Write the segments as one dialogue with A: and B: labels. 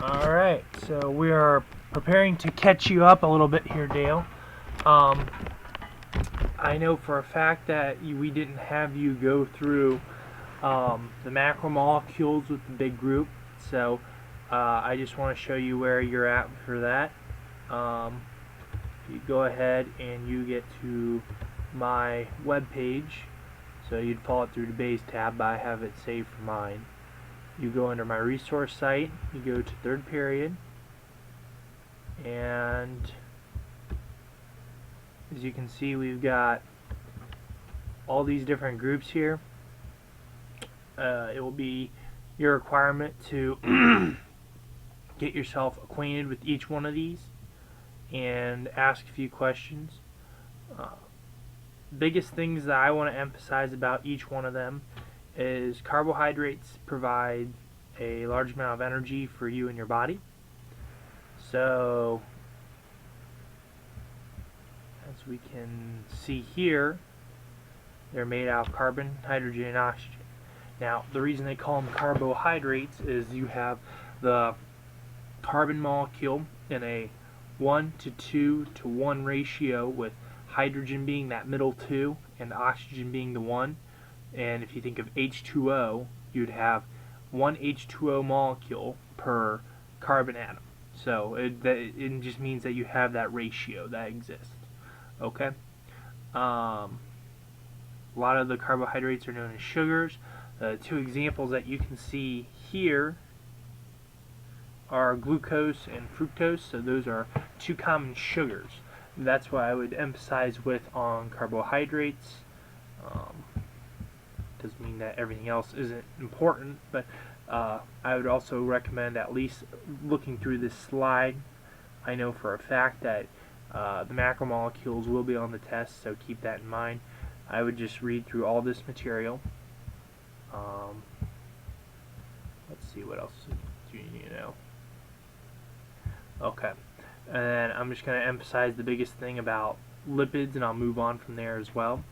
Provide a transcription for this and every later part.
A: Alright, so we are preparing to catch you up a little bit here, Dale. Um, I know for a fact that we didn't have you go through the macromolecules with the big group, so I just want to show you where you're at for that. You go ahead and you get to my web page, so you'd follow it through the base tab, but I have it saved for mine. You go under my resource site, you go to third period, and as you can see, we've got all these different groups here. It will be your requirement to get yourself acquainted with each one of these and ask a few questions. Biggest things that I want to emphasize about each one of them is carbohydrates provide a large amount of energy for you and your body. So as we can see here, they're made out of carbon, hydrogen, and oxygen. Now, the reason they call them carbohydrates is you have the carbon molecule in a 1 to 2 to 1 ratio, with hydrogen being that middle 2 and oxygen being the 1. And if you think of H2O, you'd have one H2O molecule per carbon atom. So it just means that you have that ratio that exists. Okay? A lot of the carbohydrates are known as sugars. Two examples that you can see here are glucose and fructose. So those are two common sugars. That's what I would emphasize with on carbohydrates. Doesn't mean that everything else isn't important, but I would also recommend at least looking through this slide. I know for a fact that the macromolecules will be on the test, so keep that in mind. I would just read through all this material. Let's see, what else do you need to know? Okay, and then I'm just going to emphasize the biggest thing about lipids, and I'll move on from there as well.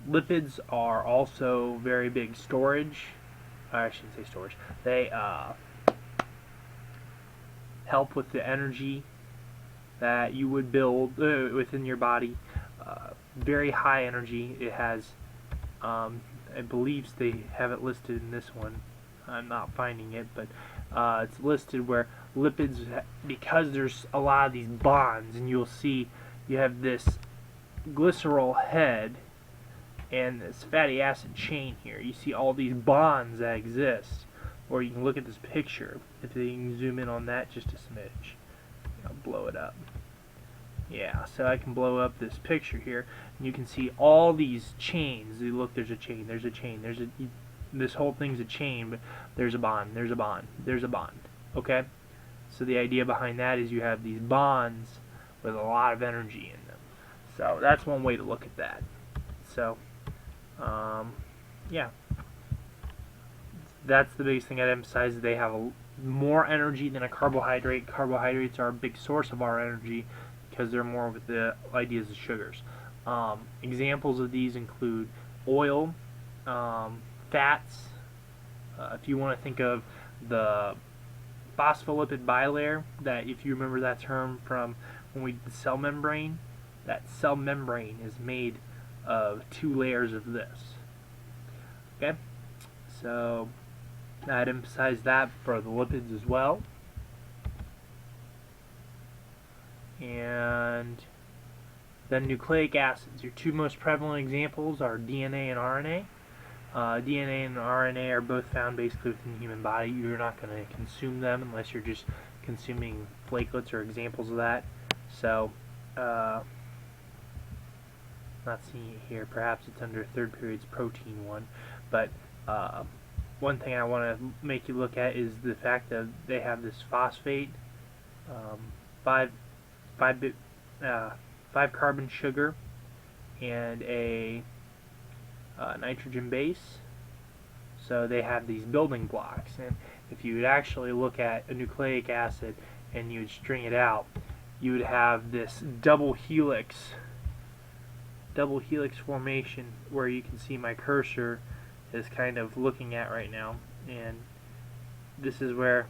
A: Lipids are also very big storage. I shouldn't say storage. They help with the energy that you would build within your body. Very high energy. It has, I believe they have it listed in this one. I'm not finding it, but it's listed where lipids, because there's a lot of these bonds, and you'll see you have this glycerol head and this fatty acid chain here. You see all these bonds that exist. Or you can look at this picture. If you can zoom in on that just a smidge. I'll blow it up. Yeah, so I can blow up this picture here, and you can see all these chains. Look, there's a chain, there's a chain, this whole thing's a chain, but there's a bond, there's a bond, there's a bond. Okay? So the idea behind that is you have these bonds with a lot of energy in them. So that's one way to look at that. So yeah, that's the biggest thing I'd emphasize. They have more energy than a carbohydrate. Carbohydrates are a big source of our energy because they're more with the ideas of sugars. Examples of these include oil, fats. If you want to think of the phospholipid bilayer, that if you remember that term from when we did cell membrane, that cell membrane is made of 2 layers of this. Okay, so I'd emphasize that for the lipids as well. And then nucleic acids. Your two most prevalent examples are DNA and RNA. DNA and RNA are both found basically within the human body. You're not going to consume them unless you're just consuming flakelets or examples of that. So not seeing it here. Perhaps it's under third period's protein one. But one thing I want to make you look at is the fact that they have this phosphate, 5 carbon sugar, and a nitrogen base. So they have these building blocks. And if you would actually look at a nucleic acid and you would string it out, you would have this double helix formation where you can see my cursor is kind of looking at right now, and this is where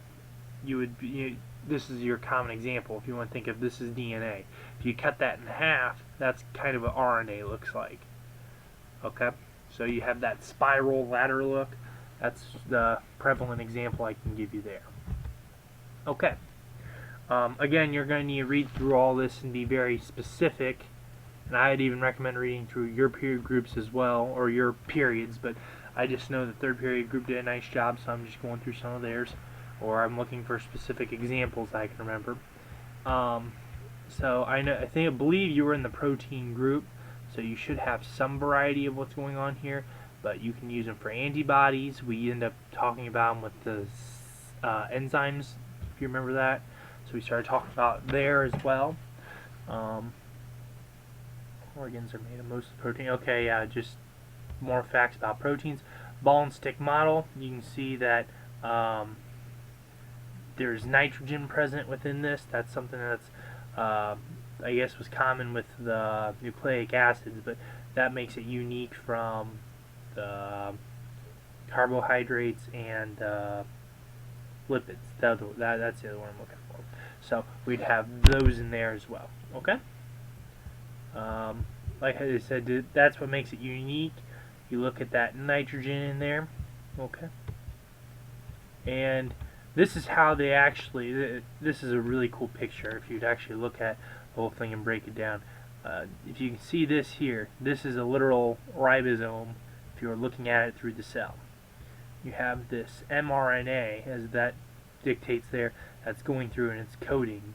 A: this is your common example. If you want to think of this as DNA, if you cut that in half, that's kind of what RNA looks like. Okay, so you have that spiral ladder look. That's the prevalent example I can give you there. Okay. Again, you're going to need to read through all this and be very specific, and I'd even recommend reading through your period groups as well, or your periods, but I just know the third period group did a nice job, so I'm just going through some of theirs, or I'm looking for specific examples I can remember. So I believe you were in the protein group, so you should have some variety of what's going on here, but you can use them for antibodies. We end up talking about them with the enzymes, if you remember that. So we started talking about there as well. Organs are made of most of the protein. Okay, yeah, just more facts about proteins. Ball and stick model. You can see that there's nitrogen present within this. That's something that's, I guess, was common with the nucleic acids, but that makes it unique from the carbohydrates and lipids. That's the other one I'm looking for. So we'd have those in there as well. Okay. Like I said, that's what makes it unique. You look at that nitrogen in there. Okay. And this is how they actually. This is a really cool picture. If you'd actually look at the whole thing and break it down. If you can see this here, this is a literal ribosome. If you were looking at it through the cell, you have this mRNA, as that dictates there, that's going through and it's coding,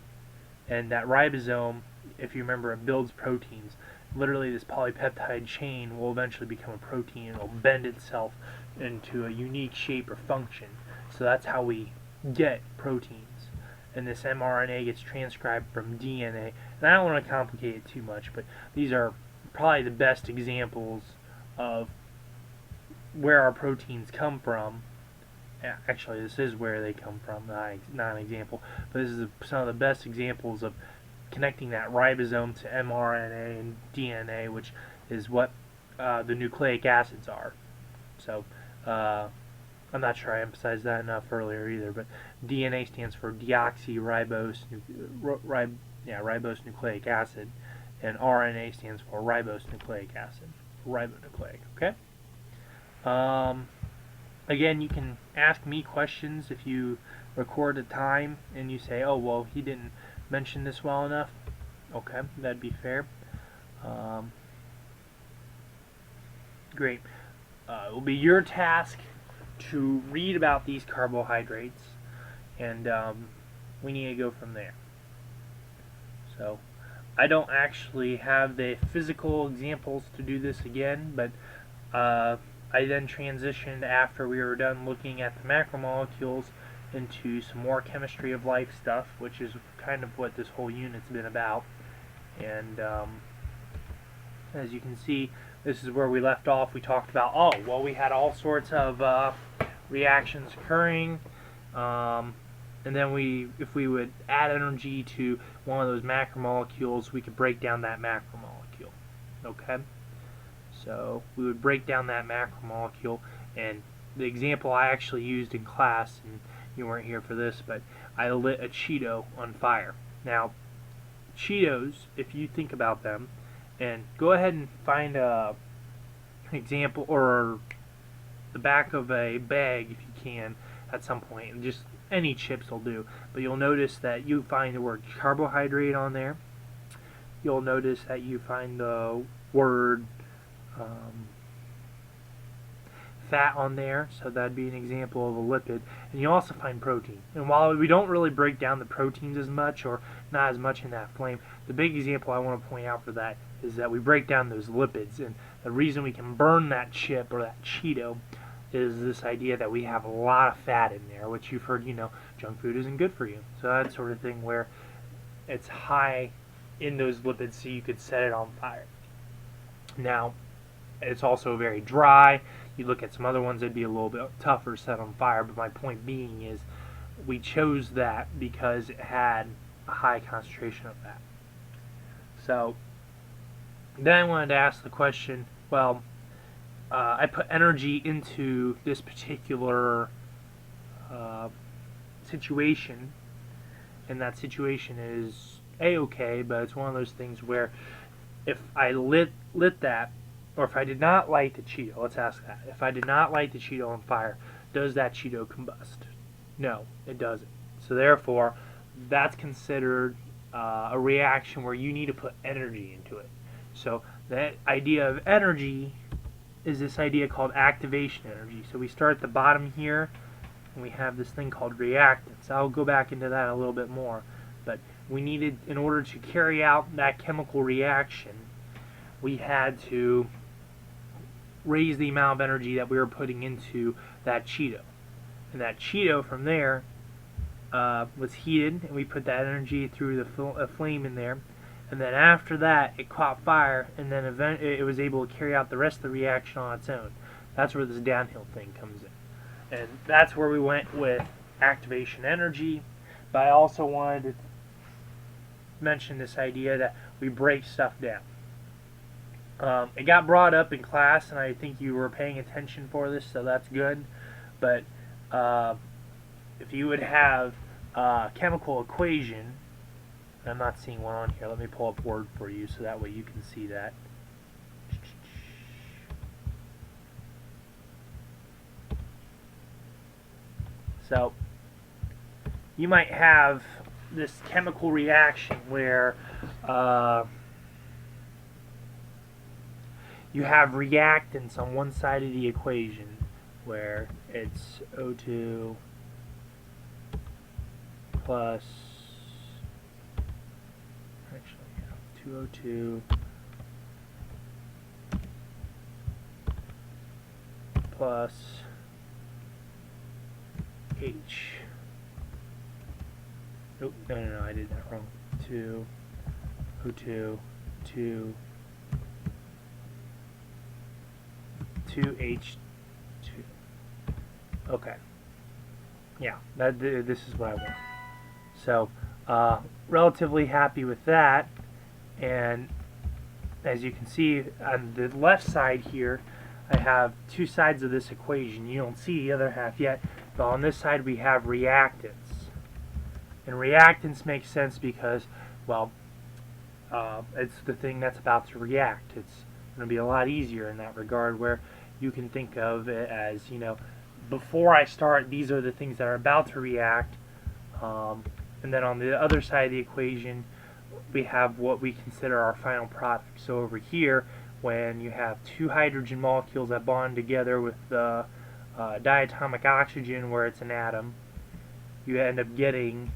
A: and that ribosome, if you remember, it builds proteins. Literally, this polypeptide chain will eventually become a protein, and it'll bend itself into a unique shape or function. So that's how we get proteins, and this mRNA gets transcribed from DNA. And I don't want to complicate it too much, but these are probably the best examples of where our proteins come from. Actually, this is where they come from, not an example, but this is some of the best examples of connecting that ribosome to mRNA and DNA, which is what the nucleic acids are. So I'm not sure I emphasized that enough earlier either, but DNA stands for deoxyribose ribose nucleic acid, and RNA stands for ribose nucleic acid, ribonucleic. Okay. Again, you can ask me questions if you record a time and you say, oh, well, he didn't mention this well enough. Okay, that'd be fair. Great. It will be your task to read about these carbohydrates, and we need to go from there. So, I don't actually have the physical examples to do this again, but I then transitioned, after we were done looking at the macromolecules, into some more chemistry of life stuff, which is kind of what this whole unit's been about. And as you can see, this is where we left off. We talked about, oh, well, we had all sorts of reactions occurring, and then if we would add energy to one of those macromolecules, we could break down that macromolecule. Okay? So we would break down that macromolecule, and the example I actually used in class, and you weren't here for this, but I lit a Cheeto on fire. Now, Cheetos, if you think about them, and go ahead and find an example, or the back of a bag if you can at some point, and just any chips will do, but you'll notice that you find the word carbohydrate on there. You'll notice that you find the word fat on there, so that'd be an example of a lipid, and you also find protein. And while we don't really break down the proteins as much, or not as much in that flame, the big example I want to point out for that is that we break down those lipids, and the reason we can burn that chip or that Cheeto is this idea that we have a lot of fat in there, which you've heard, junk food isn't good for you. So that sort of thing where it's high in those lipids, so you could set it on fire. Now, it's also very dry. You look at some other ones, they'd be a little bit tougher set on fire, but my point being is we chose that because it had a high concentration of that. So then I wanted to ask the question, well, I put energy into this particular situation, and that situation is a-okay, but it's one of those things where if I lit that, or if I did not light the Cheeto, let's ask that. If I did not light the Cheeto on fire, does that Cheeto combust? No, it doesn't. So therefore, that's considered a reaction where you need to put energy into it. So that idea of energy is this idea called activation energy. So we start at the bottom here, and we have this thing called reactants. I'll go back into that a little bit more. But we needed, in order to carry out that chemical reaction, we had to raise the amount of energy that we were putting into that Cheeto. And that Cheeto from there was heated, and we put that energy through the flame in there. And then after that, it caught fire, and then it was able to carry out the rest of the reaction on its own. That's where this downhill thing comes in. And that's where we went with activation energy. But I also wanted to mention this idea that we break stuff down. It got brought up in class, and I think you were paying attention for this, so that's good. But if you would have a chemical equation, I'm not seeing one on here. Let me pull up Word for you so that way you can see that. So you might have this chemical reaction where you have reactants on one side of the equation where it's O2 plus, actually, yeah, 2O2 plus H. Nope, no, I did that wrong. 2O2, 2H2. Okay. Yeah, this is what I want. So, relatively happy with that. And as you can see on the left side here, I have two sides of this equation. You don't see the other half yet, but on this side we have reactants. And reactants make sense because, well, it's the thing that's about to react. It's going to be a lot easier in that regard, where you can think of it as, you know, before I start, these are the things that are about to react. And then on the other side of the equation, we have what we consider our final product. So over here, when you have two hydrogen molecules that bond together with the diatomic oxygen where it's an atom, you end up getting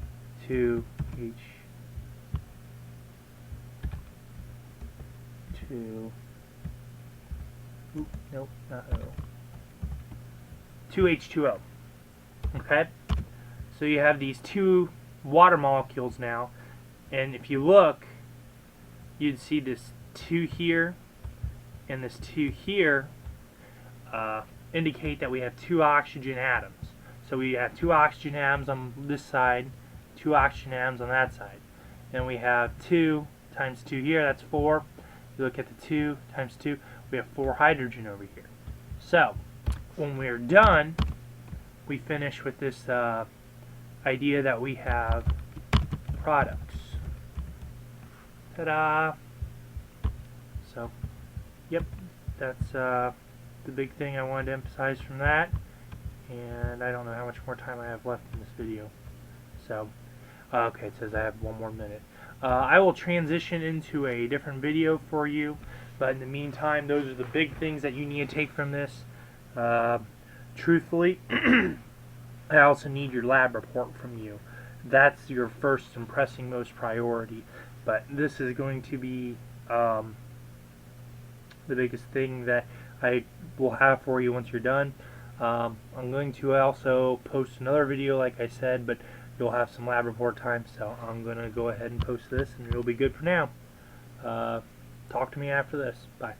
A: 2H2O. Nope, not O. 2H2O. Okay? So you have these two water molecules now, and if you look, you'd see this 2 here and this 2 here indicate that we have two oxygen atoms. So we have two oxygen atoms on this side, two oxygen atoms on that side. And we have 2 times 2 here, that's 4. You look at the 2 times 2, we have 4 hydrogen over here. So, when we're done, we finish with this idea that we have products. Ta-da! So, yep, that's the big thing I wanted to emphasize from that. And I don't know how much more time I have left in this video. So, okay, it says I have 1 more minute. I will transition into a different video for you, but in the meantime, those are the big things that you need to take from this. Truthfully, I also need your lab report from you. That's your first and pressing most priority, but this is going to be the biggest thing that I will have for you once you're done. I'm going to also post another video, like I said, but you'll have some lab report time, so I'm going to go ahead and post this, and it'll be good for now. Talk to me after this. Bye.